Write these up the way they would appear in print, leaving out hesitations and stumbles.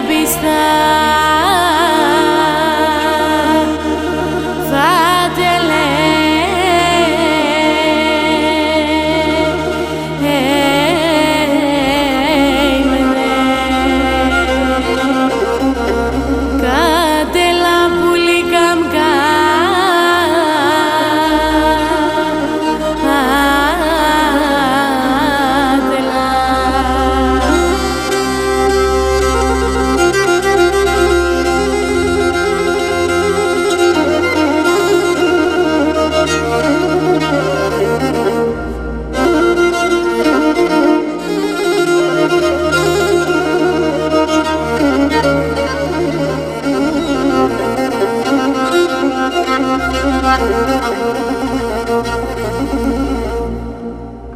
πιστά θα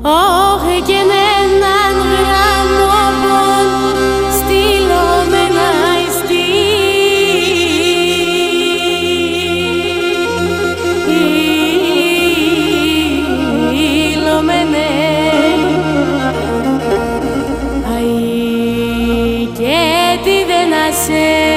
όχι και έναν γράμμο πον στείλω με ένα στείλω με ναι αι και τι δεν ασέ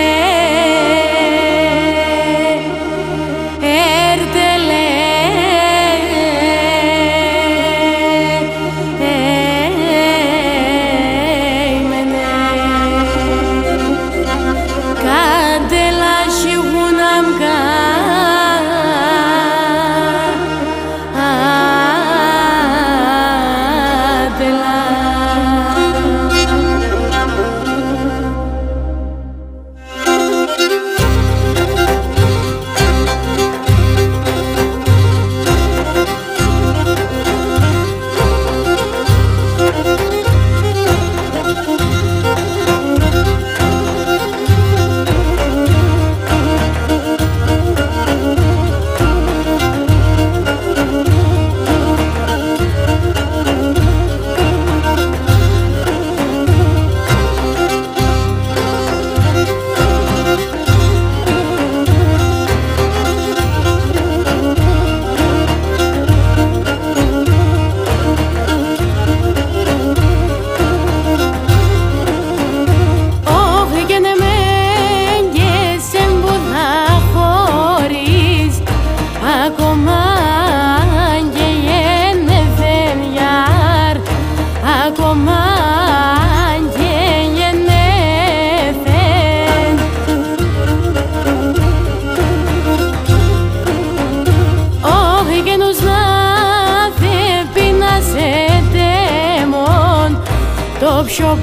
το πιο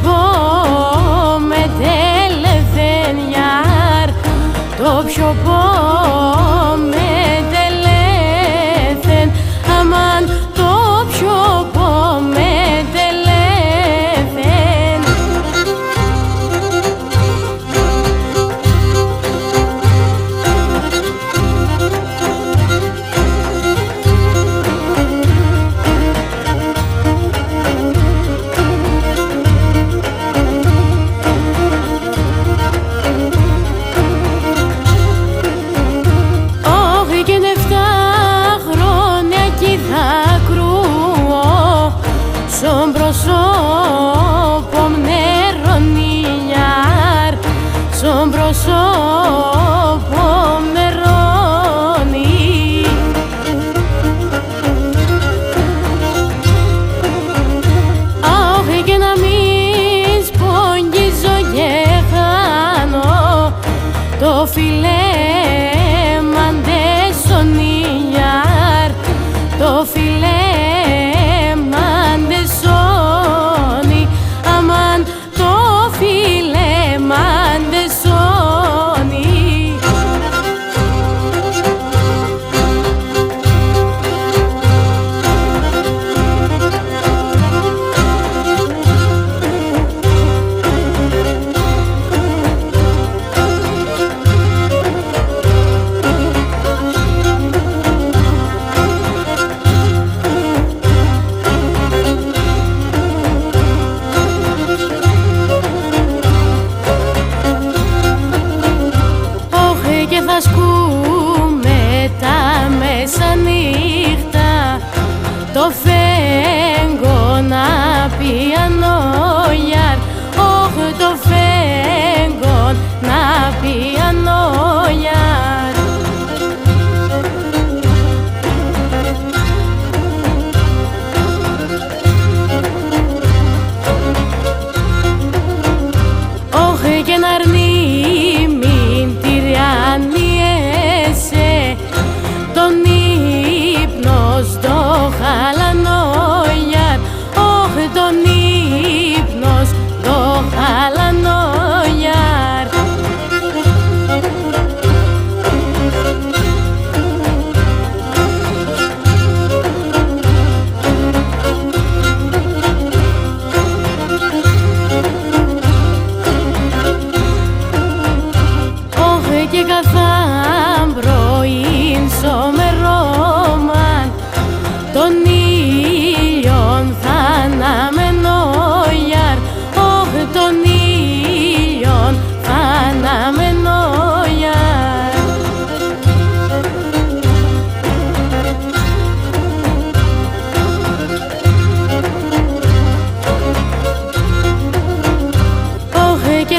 με τελεθέν γιάρ, το πιο με τελεθέν, αμάν το πιο με τελεθέν.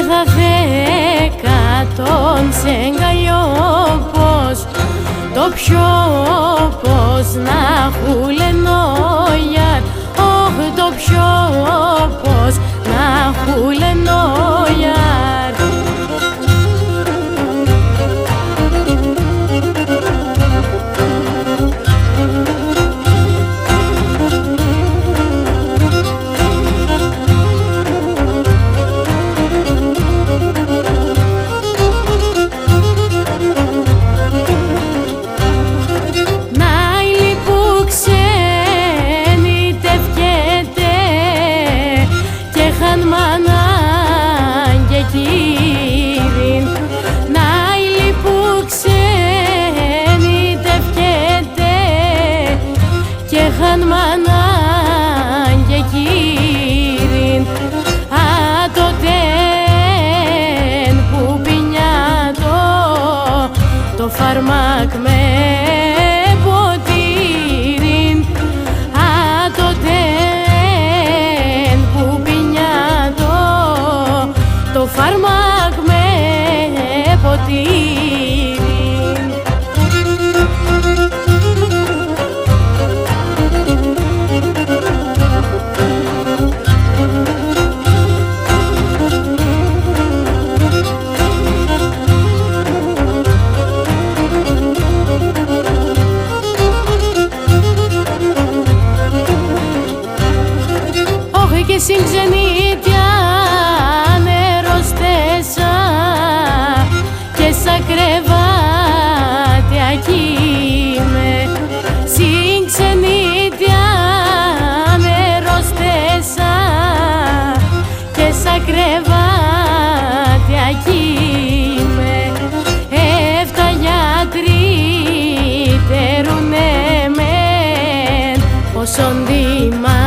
θα δέκατον σε εγκαλιώ πως το πιο πως να χουλενόγιαρ, όχ το πιο πως να χουλενόγιαρ. Μανάν και κύριν ατοτέν που πινιάτο το φαρμάκ με ποτήριν, ατοτέν που πινιάτο το φαρμάκ με ποτήριν. Και συγξενήτια νεροστέσα και σαν κρεβάτια κείμε. Συγξενήτια νεροστέσα και σαν κρεβάτια κείμε. Εφτά γιατροί τερουνε μεν όσον δήμα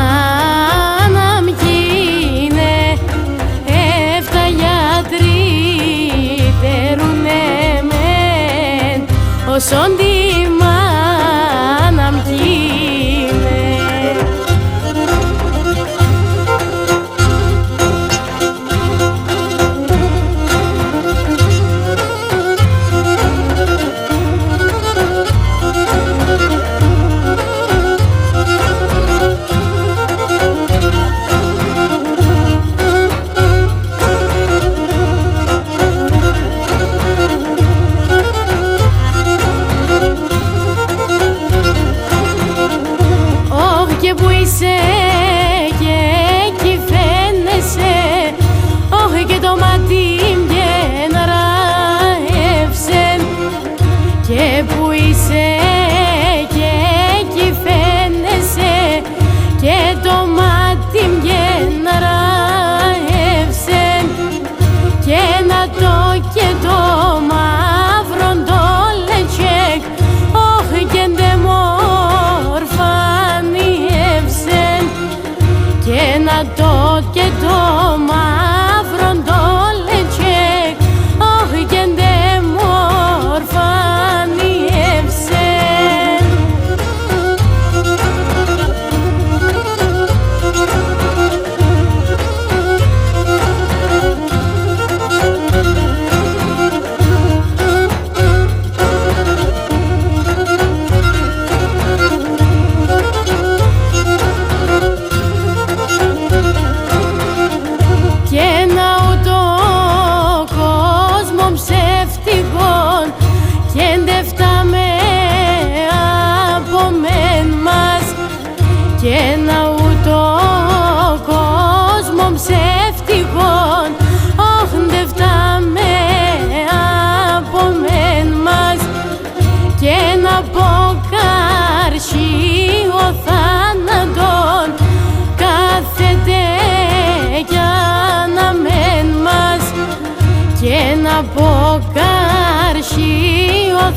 όσον τη μάνα μκίνε. Και που είσαι και εκεί φαίνεσαι, όχι και το μάτι μ' ραεύσεν. Και που είσαι και εκεί φαίνεσαι και το μάτι μ' ραεύσεν. Και να το και το μαύρο το λετσέκ, όχι και ντεμόρφανη και να το και το μαύρο το λετσέκ, όχι και ντεμόρφανη ευσέν. Και ένα ούτω κόσμο ψεύτικον, όχ ντε φτάμε από μεν μας. Και ένα ποκαρσίο θάνατον κάθεται για να μεν μας. Και ένα ποκαρσίο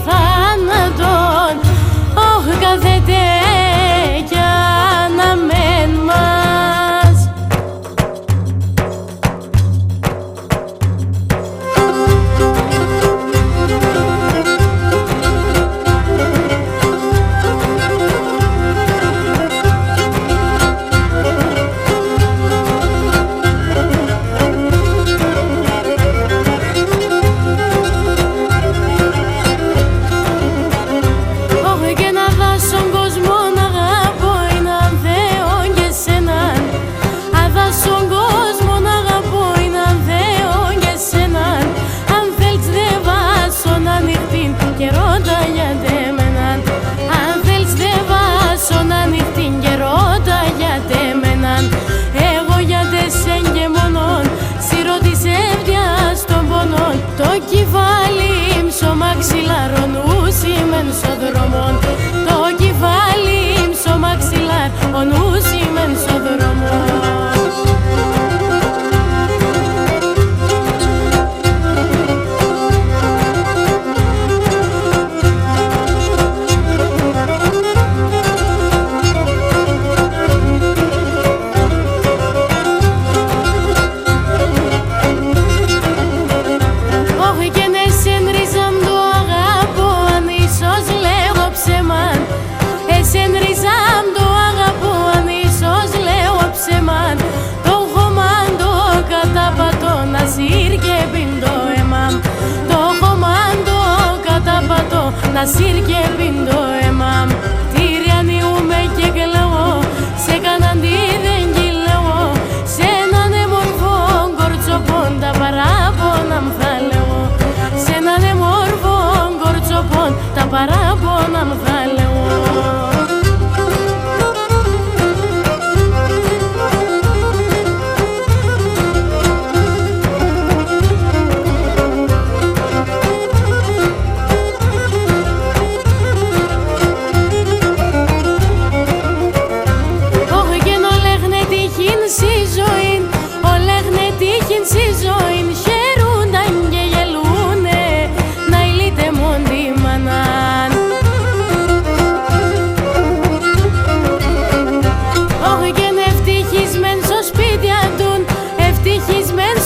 θάνατον, όχ κάθεται για να μεν μας. σύρ και πίντο εμάμ. Τυριανιούμε και κλαίω, σε κανέναν δεν κυλαίω. Σε έναν μορφό κορτσοπών τα παράπονα μ' θα λέω. Σε έναν μορφό κορτσοπών τα παράπονα μ' θα λέω.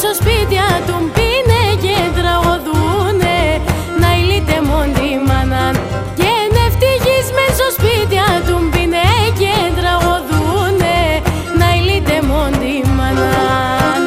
Στο σπίτια του πίνε και τραγωδούνε, να ηλίτε μόντι μανάν. Και είναι ευτυχισμένοι στο σπίτια του πίνε και τραγωδούνε, να ηλίτε μόντι μανάν.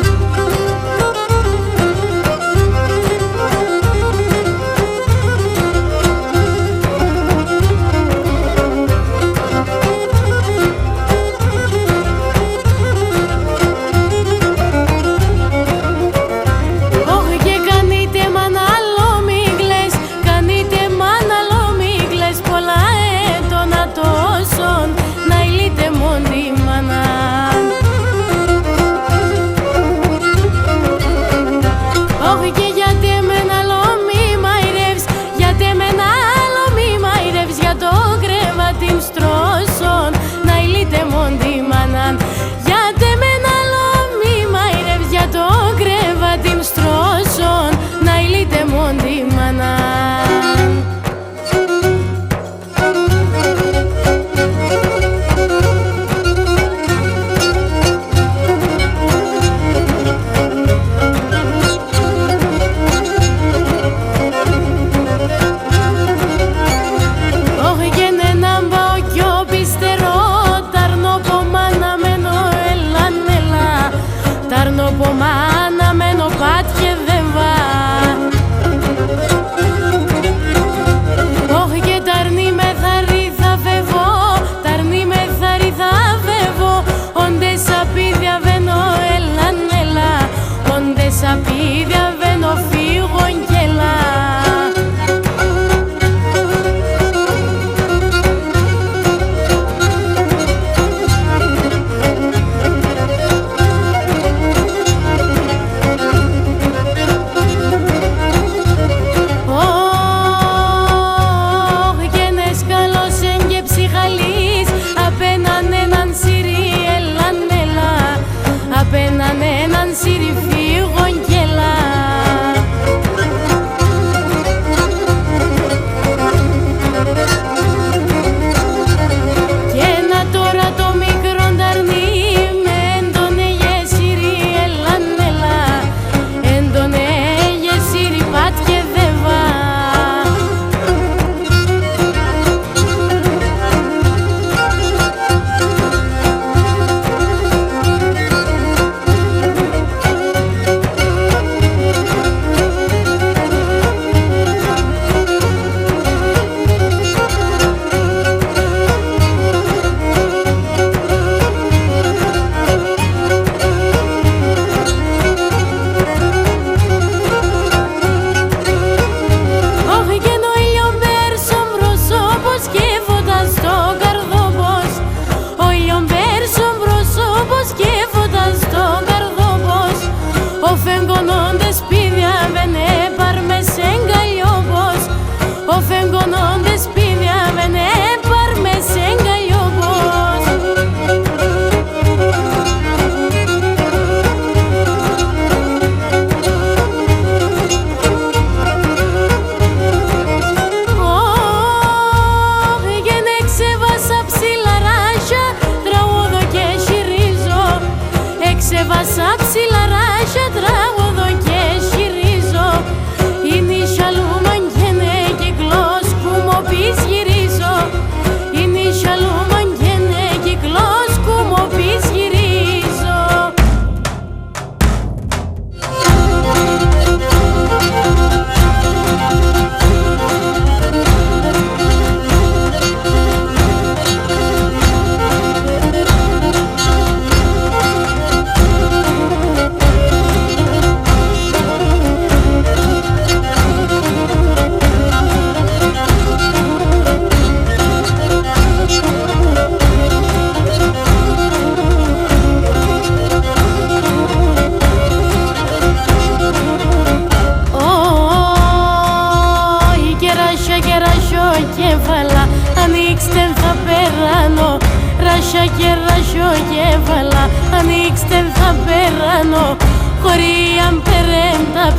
Γιατί με ένα λόμι μαϊρεύς για το κρεβάτι μ' στρώσον, να ηλίτε μόντι μανάν. Όχι και να πάω κι οπιστερό, ταρνοπομά αναμένω πάτια δεν βά. Όχι και ταρνή με θαρή θα φεύγω, ταρνή με θαρή θα φεύγω. Όντες απίδια βαίνω έλαν έλα, όντες απίδια βαίνω φύγω κι έλα. Απέναν έναν σύρι φύγον κι έλα. Και να τώρα το μικρό ταρνί με έντονε γεσίρι έλαν έλα, έντονε γεσίρι πάτια δε βά. Ξεβάσα ψηλαράσια τραγουδό και χειρίζω. Είναι η σαλούμαν και ναι κυκλός κουμό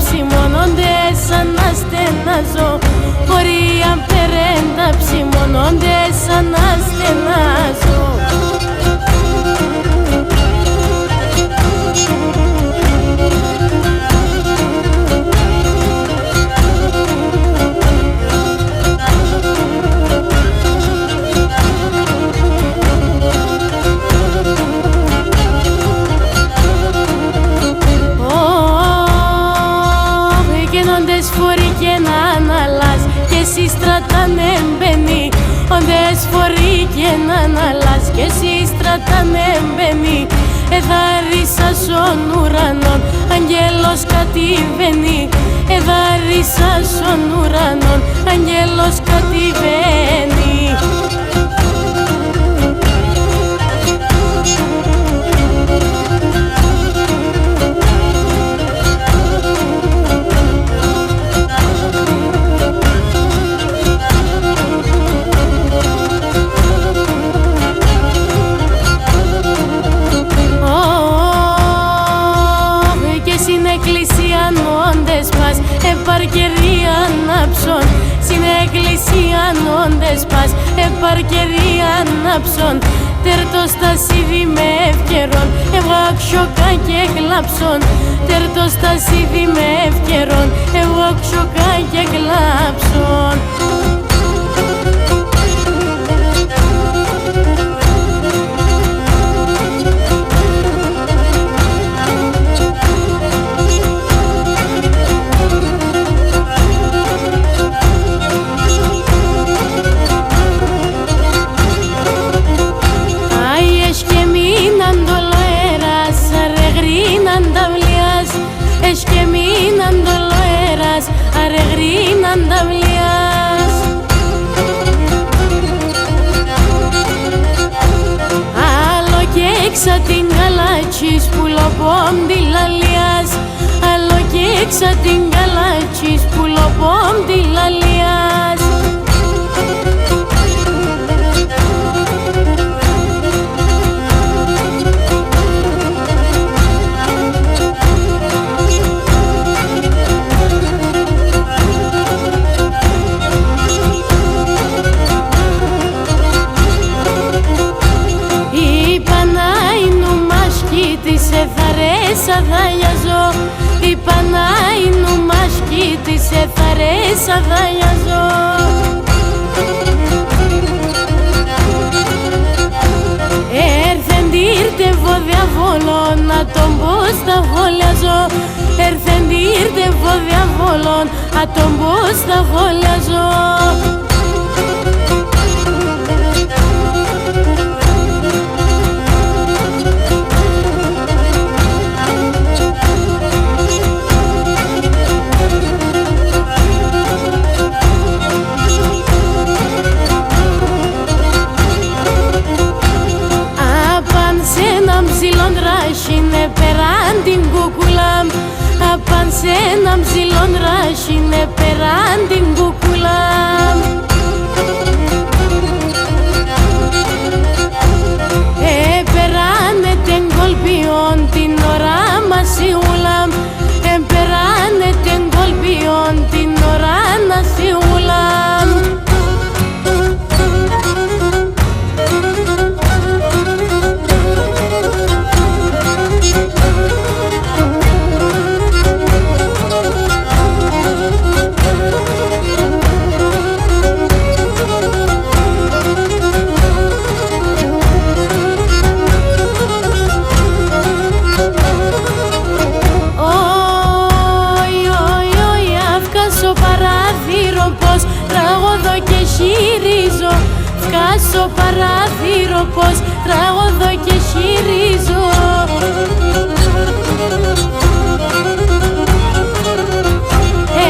ψημώνονται σαν να στενάζω. Πορεία περέντα ψημώνονται σαν να στενάζω. Φορεί και να αναλάς και εσύ στρατάνε μπαίνει. Όντες φορεί και να αναλάς και εσύ στρατάνε μπαίνει. Εδάρισα στον ουρανόν, αγγέλος κατηβαίνει. Εδάρισα στον ουρανόν, αγγέλος κατηβαίνει. Εκκλησιανόντες πας, επαρκερία ανάψον. Στην εκκλησιανόντες πας, επαρκερία ανάψον. Τέρτος τα σίδη με ευκαιρών, ευαξιοκά και κλάψον. Τέρτος τα σίδη με ευκαιρών, ευαξιοκά και κλάψον. Εσκεμίναν το λοέρας, αρεγρίναν τα βλιάς. Άλλο και έξα την καλάτσις πουλοπόμ τη λαλιάς. Άλλο και έξα την καλάτσις πουλοπόμ τη λαλιάς. Σε θαρέσα δαλιαζώ, η Πανάινου μασκήτη, σε θαρέσα δαλιαζώ. Έρθεν τύρτευω διαβόλων, να τον πω στα βόλιαζω. Έρθεν τύρτευω διαβόλων, να τον πω στα βόλιαζω. Ράσινε περάν την κουκουλάμ. Απάν σε έναν ψηλόν ράσινε περάν την κουκουλάμ. Περάνε τεν κολπιόν την ώρα μας ιούλαμ. Περάνε τεν κολπιόν την ώρα μας ιούλαμ. Τραγωδώ και χειρίζω, βγάζω παράθυρο πως τραγωδώ και χειρίζω.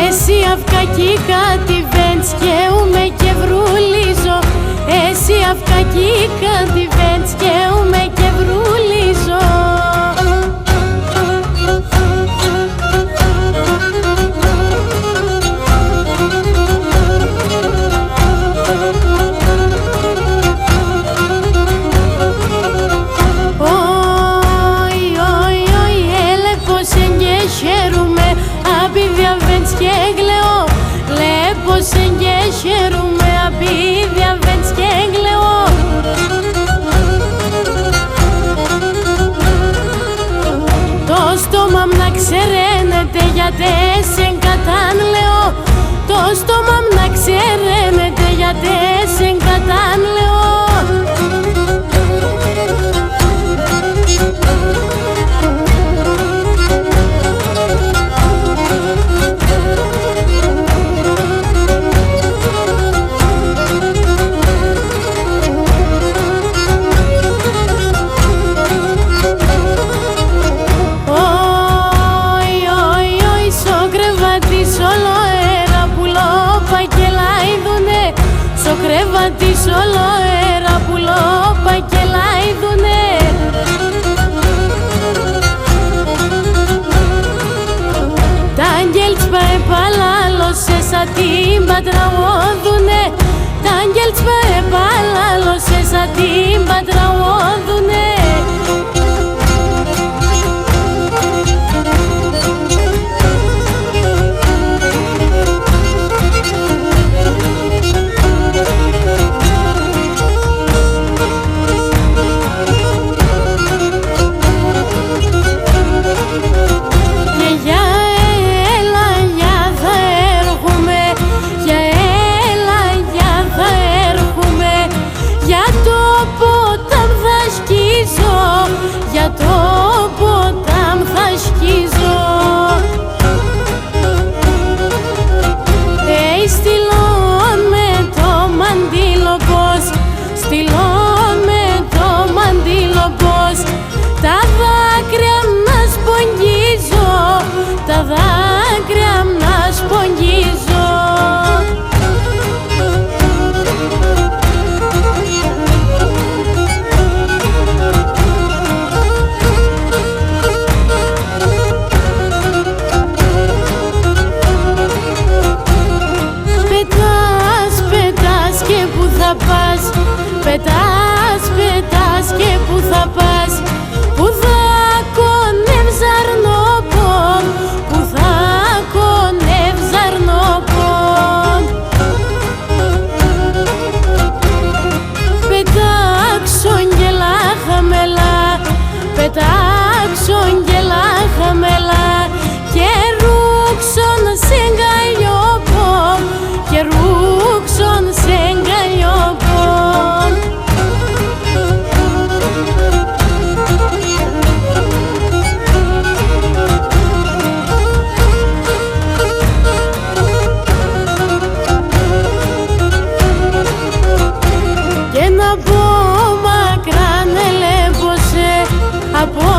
Εσύ αυκακή κατηβαίνεις και ούμε και βρουλίζω. Εσύ αυκακή κατηβαίνεις και ούμε και βρουλίζω. Χαίρομαι, σεν και χαίρομαι απίδια βέντς και γλαιό. Το στόμα μ' να ξέρετε γιατί σεν κατάνλεω. Το στόμα μ' να ξέρετε γιατί σεν κατάνλεω. Στο κρεβάτι όλο αέρα που λόπα και λαϊδούνε. Τα αγγέλτσπα επαλάλωσε σαν την πατραόδουνε. Τα αγγέλτσπα επαλάλωσε σαν την πατραόδουνε. Για το ποτάμ θα σκίζω. Στυλών με το μαντήλο πως, στυλών με το μαντήλο πως. Τα δάκρυα να σπογγίζω, τα δάκρυα να σπογγίζω. Πετάς, πετάς και που θα πας, που θα κονεύζαρνοπομ, που θα κονεύζαρνοπομ. Πετάξον και λάχαμελα, πετάξον και λάχαμελα και ρούξον σε γκαλιόπομ, και ρούξον σε γκαλιόπομ. Από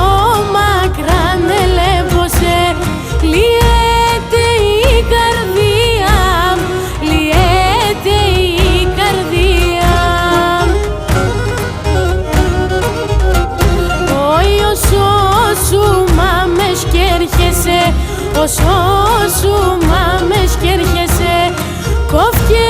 μακρά νελεύωσε, λιέται η καρδία, λιέται η καρδία. Όσο σου μάμες κι έρχεσαι, όσο σου μάμες κι έρχεσαι, κόφκε